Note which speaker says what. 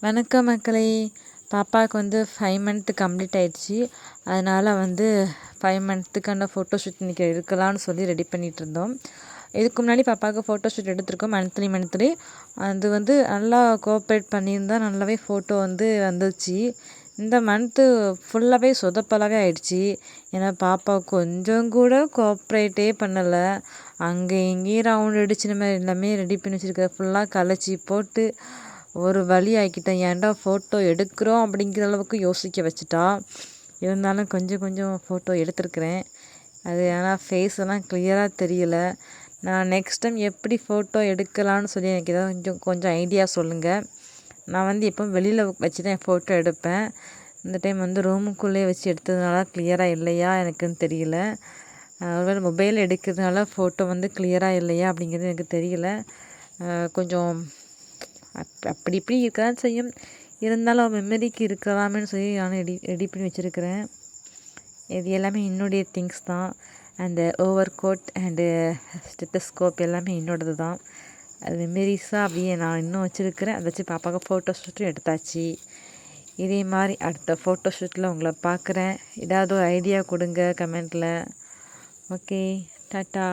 Speaker 1: வணக்கம் மக்களே. பாப்பாவுக்கு 5 மந்த் கம்ப்ளீட் ஆயிடுச்சு. அதனால் 5 மந்த்துக்கான ஃபோட்டோ ஷூட் இன்றைக்கி எடுக்கலான்னு சொல்லி ரெடி பண்ணிகிட்டு இருந்தோம். இதுக்கு முன்னாடி பாப்பாவுக்கு ஃபோட்டோ ஷூட் எடுத்திருக்கோம் மந்த்லி. அது நல்லா கோஆப்ரேட் பண்ணியிருந்தால் நல்லாவே ஃபோட்டோ வந்துச்சு. இந்த மந்த்து ஃபுல்லாகவே சொதப்பலாகவே ஆயிடுச்சு. ஏன்னா பாப்பா கொஞ்சம் கூட கோஆப்ரேட்டே பண்ணலை. அங்கே இங்கேயும் ரவுண்ட் அடிச்சு நம்ம எல்லாமே ரெடி பண்ணி வச்சுருக்க ஃபுல்லாக கலைச்சி போட்டு ஒரு வழி ஆக்கிட்டேன். ஏன்டா ஃபோட்டோ எடுக்கிறோம் அப்படிங்கிற அளவுக்கு யோசிக்க வச்சுட்டா. இருந்தாலும் கொஞ்சம் ஃபோட்டோ எடுத்திருக்கிறேன். அது ஆனால் ஃபேஸ் எல்லாம் கிளியராக தெரியல. நான் நெக்ஸ்ட் டைம் எப்படி ஃபோட்டோ எடுக்கலான்னு சொல்லி எனக்கு ஏதாவது கொஞ்சம் ஐடியா சொல்லுங்கள். நான் எப்போவும் வெளியில் வச்சு தான் ஃபோட்டோ எடுப்பேன். இந்த டைம் ரூமுக்குள்ளே வச்சு எடுத்ததுனால கிளியராக இல்லையா எனக்குன்னு தெரியல. ஒருவேளை மொபைல் எடுக்கிறதுனால ஃபோட்டோ கிளியராக இல்லையா அப்படிங்கிறது எனக்கு தெரியல. கொஞ்சம் அப்படி இப்படி இருக்க தான் செய்யும். இருந்தாலும் மெமரிக்கு இருக்கலாமேன்னு சொல்லி நானும் ரெடி பண்ணி வச்சுருக்கிறேன். இது எல்லாமே என்னுடைய திங்ஸ் தான். அந்த ஓவர் கோட் அண்டு ஸ்டெத்தஸ்கோப் எல்லாமே என்னோடது தான். அது மெமரிஸாக அப்படியே நான் இன்னும் வச்சுருக்கிறேன். அதை வச்சு பாப்பாவுக்கு ஃபோட்டோ ஷூட்டும் எடுத்தாச்சு. இதே மாதிரி அடுத்த ஃபோட்டோ ஷூட்டில் உங்களை பார்க்குறேன். ஏதாவது ஒரு ஐடியா கொடுங்க கமெண்ட்டில். Okay, tata.